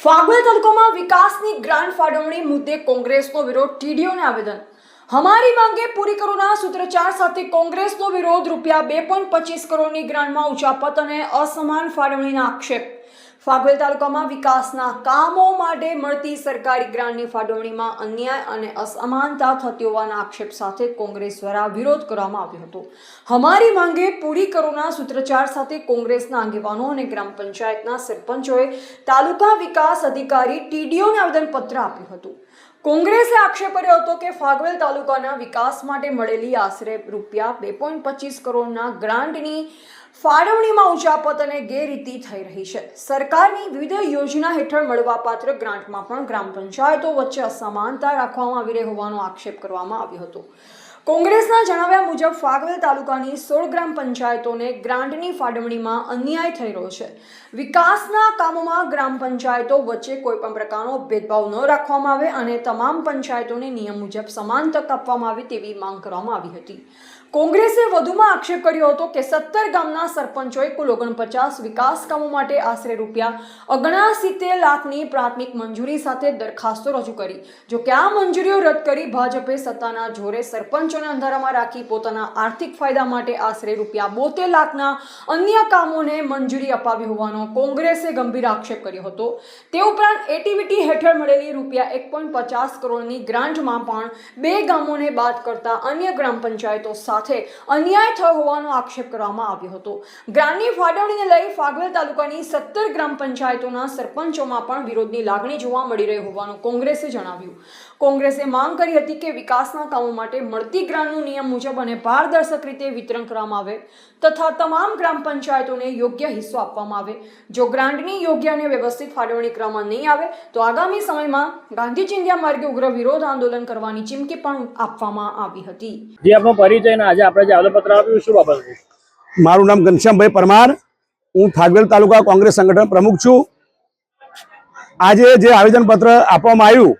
फागवेल तालुकाમાં વિકાસની ગ્રાન્ટ ફાળવણી મુદ્દે કોંગ્રેસનો વિરોધ ટીડીઓને આવેદન। हमारी मांगे पूरी करोना सूत्रचार साथे कांग्रेसनो विरोध रूपिया 2.25 करोड़नी ग्रांटमां उचापत अने असमान फाळवણીના आक्षेप। फागवेल तालुकाમાં विकासना कामो माटे मळती सरकारी ग्रांटनी फाळवણીમાં अन्याय अने असमानता थती होवाना आक्षेप साथे कांग्रेस द्वारा विरोध करवामां આવ્યો હતો। हमारी मांगे पूरी करोना सूत्रचार साथे कांग्रेसना આગેવાનો અને ગ્રામ પંચાયતના સરપંચોએ તાલુકા વિકાસ અધિકારી ટીડીઓને આવેદનપત્ર આપ્યું હતું। કોંગ્રેસે આક્ષેપ કર્યો હતો કે ફાગવેલ તાલુકાના વિકાસ માટે મળેલી આશરે રૂપિયા 2.25 કરોડના ગ્રાન્ટની ફાળવણીમાં ઉચાપત અને ગેરરીતિ થઈ રહી છે। સરકારની વિવિધ યોજના હેઠળ મળવાપાત્ર ગ્રાન્ટમાં પણ ગ્રામ પંચાયતો વચ્ચે અસમાનતા રાખવામાં આવી રહી હોવાનો આક્ષેપ કરવામાં આવ્યો હતો। કોંગ્રેસના જણાવ્યા મુજબ ફાગવેલ તાલુકાની 16 ગ્રામ પંચાયતોને ગ્રાન્ટની ફાળવણીમાં અન્યાય થઈ રહ્યો છે। વિકાસના કામોમાં ગ્રામ પંચાયતો વચ્ચે કોઈપણ પ્રકારનો ભેદભાવ ન રાખવામાં આવે અને તમામ પંચાયતોને નિયમ મુજબ સમાન તક આપવામાં આવે તેવી માંગ કરવામાં આવી હતી। કોંગ્રેસે વધુમાં આક્ષેપ કર્યો હતો કે 17 ગામના સરપંચોએ કુલ 49 વિકાસ કામો માટે આશરે રૂપિયા 69 લાખની પ્રાથમિક મંજૂરી સાથે દરખાસ્તો રજૂ કરી। જો કે આ મંજૂરીઓ રદ કરી ભાજપે સત્તાના જોરે સરપંચોને અંધારામાં રાખી પોતાના આર્થિક ફાયદા માટે આશરે રૂપિયા 72 લાખના અન્ય કામોને મંજૂરી અપાવી હોવાનો કોંગ્રેસે ગંભીર આક્ષેપ કર્યો હતો। તે ઉપરાંત એટીવીટી હેઠળ મળેલી રૂપિયા 1.50 કરોડની ગ્રાન્ટમાં પણ 2 ગામોને બાદ કરતા અન્ય ગ્રામ પંચાયતો સાથે अन्याय थयो होવાનો आक्षेप કરવામાં આવ્યો હતો। ગ્રાન્ટની ફાળવણીને લઈ ફાગવેલ તાલુકાની 17 ગ્રામ પંચાયતોના સરપંચોમાં પણ વિરોધની લાગણી જોવા મળી રહી હોવાનું કોંગ્રેસે જણાવ્યું। કોંગ્રેસે માંગ કરી હતી કે વિકાસના કામો માટે મળતી ગ્રાન્ટનું નિયમ મુજબ અને પારદર્શક રીતે વિતરણ કરવામાં આવે તથા તમામ ગ્રામ પંચાયતોને યોગ્ય હિસ્સો આપવામાં આવે। જો ગ્રાન્ટની યોગ્ય અને વ્યવસ્થિત ફાળવણી કરવામાં નહીં આવે તો આગામી સમયમાં ગાંધી ચિંધ્યા માર્ગે ઉગ્ર વિરોધ આંદોલન કરવાની ચીમકી પણ આપવામાં આવી હતી। જે આપનો પરિચય ને આજે આપણે જે આવેદનપત્ર આપ્યું શું બાબત છે? મારું નામ ઘનશ્યામભાઈ પરમાર, હું ફાગવેલ તાલુકા કોંગ્રેસ સંગઠન પ્રમુખ છું। આજે જે આવેદનપત્ર આપવામાં આવ્યું,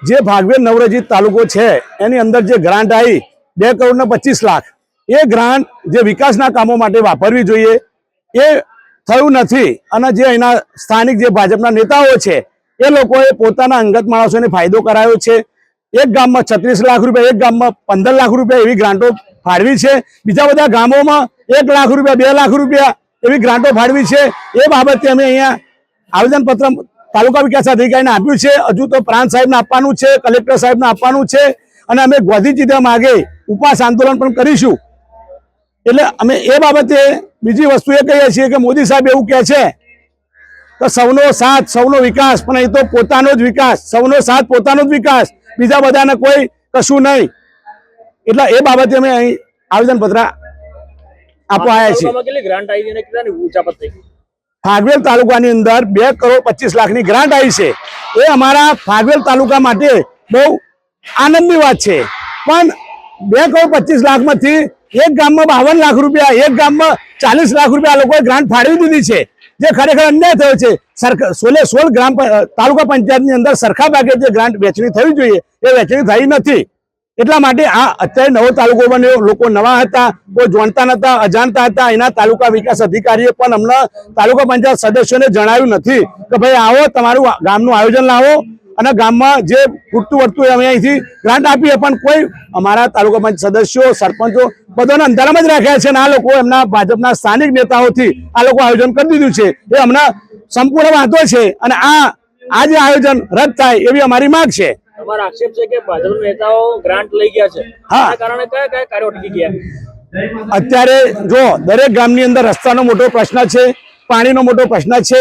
જે ફાગવેલ નવરજીત તાલુકો છે એની અંદર જે ગ્રાન્ટ આવી 2 કરોડ ને 25 લાખ, એ ગ્રાન્ટ જે વિકાસના કામો માટે વાપરવી જોઈએ એ થયું નથી અને જે અહીંના સ્થાનિક જે ભાજપના નેતાઓ છે એ લોકોએ પોતાના અંગત માણસોને ફાયદો કરાયો છે। એક ગામમાં 36 લાખ રૂપિયા, એક ગામમાં 15 લાખ રૂપિયા એવી ગ્રાન્ટો ફાળવી છે। બીજા બધા ગામોમાં 1 લાખ રૂપિયા, 2 લાખ રૂપિયા એવી ગ્રાન્ટો ફાળવી છે। એ બાબતે અમે અહીંયા આવેદનપત્ર તાલુકા વિકાસ અધિકારીને આપ્યું છે। હજુ તો પ્રાંત સાહેબને આપવાનું છે, કલેક્ટર સાહેબને આપવાનું છે અને અમે ગાંધી ચિંધ્યા માર્ગે ઉપવાસ આંદોલન પણ કરીશું। એટલે અમે એ બાબતે બીજી વસ્તુ એ કહીએ છીએ કે મોદી સાહેબ એવું કહે છે કે સૌનો સાથ સૌનો વિકાસ, પણ અહીં તો પોતાનો જ વિકાસ, સૌનો સાથ પોતાનો જ વિકાસ, બીજા બધાને કોઈ કશું નહીં। એટલે એ બાબતે અમે અહીં આવેદનપત્ર આપવા આવ્યા છીએ। કેટલી ગ્રાન્ટ આવી અને કેટલાની ઉચાપત થઈ? ફાગવેલ તાલુકાની અંદર 2 કરોડ 25 લાખની ગ્રાન્ટ આવી છે। એ અમારા ફાગવેલ તાલુકા માટે બહુ આનંદની વાત છે। પણ 2 કરોડ 25 લાખમાંથી એક ગામમાં 52 લાખ રૂપિયા, એક ગામમાં 40 લાખ રૂપિયા આ લોકોએ ગ્રાન્ટ ફાળવી દીધી છે, જે ખરેખર અન્યાય થયો છે। 16 ગ્રામ તાલુકા પંચાયતની અંદર સરખા ભાગે જે ગ્રાન્ટ વહેંચણી થવી જોઈએ એ વહેંચણી થઈ નથી। એટલા માટે આ અત્યારે નવો તાલુકો બન્યો, લોકો નવા હતા, કોઈ જાણતા નતા, અજાણતા હતા। એના તાલુકા વિકાસ અધિકારીએ પણ અમને તાલુકા પંચાયત સદસ્યોને જણાવ્યું નથી કે ભાઈ આવો તમારું ગામનું આયોજન લાવો અને ગામમાં જે પૂરતું વળતું અમે અહીંથી ગ્રાન્ટ આપીએ। પણ કોઈ અમારા તાલુકા પંચાયત સદસ્યો, સરપંચો બધાને અંધારામાં જ રાખ્યા છે અને આ લોકો એમના ભાજપના સ્થાનિક નેતાઓથી આ લોકો આયોજન કરી દીધું છે। એ અમને સંપૂર્ણ વાંધો છે અને આ જે આયોજન રદ થાય એવી અમારી માંગ છે। તમારો આક્ષેપ છે કે ભાજપના નેતાઓ ગ્રાન્ટ લઈ ગયા છે, આના કારણે કયા કયા કાર્યો અટકી ગયા? અત્યારે જો દરેક ગામની અંદર રસ્તાનો મોટો પ્રશ્ન છે, પાણીનો મોટો પ્રશ્ન છે,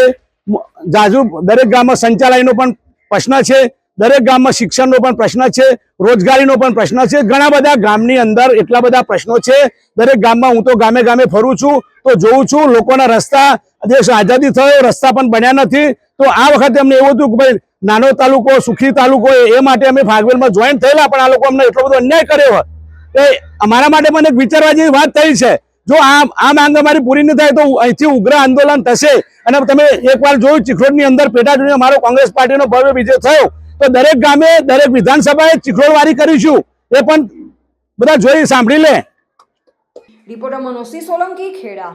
દરેક ગામમાં શૌચાલયનો પણ પ્રશ્ન છે, દરેક ગામમાં શિક્ષણનો પણ પ્રશ્ન છે, રોજગારીનો પણ પ્રશ્ન છે। ઘણા બધા ગામની અંદર એટલા બધા પ્રશ્નો છે। દરેક ગામમાં હું તો ગામે ગામે ફરું છું તો જોઉં છું લોકોના રસ્તા, દેશ આઝાદી થયો રસ્તા પણ બન્યા નથી। તો આ વખતે અમને એવું હતું કે ભાઈ નાનો તાલુકો, સુખી તાલુકો, એ માટે અમે ફાગવેલમાં જોઈન થયેલા, પણ આ લોકો અમને એટલો બધો અન્યાય કર્યો એ અમારા માટે પણ એક વિચારવા જેવી વાત થઈ છે। જો આ માંગ અમારી પૂરી ન થાય તો અહીંથી ઉગ્ર આંદોલન થશે। અને તમે એકવાર જોયું ચિખલોડની અંદર પેટા ચૂંટણી અમારો કોંગ્રેસ પાર્ટીનો ભવ્ય વિજય થયો તો દરેક ગામે, દરેક વિધાનસભાએ ચિખલોડવારી કરીશું, એ પણ બધા જોઈ સાંભળી લે। રિપોર્ટર મનોજ સોલંકી, ખેડા।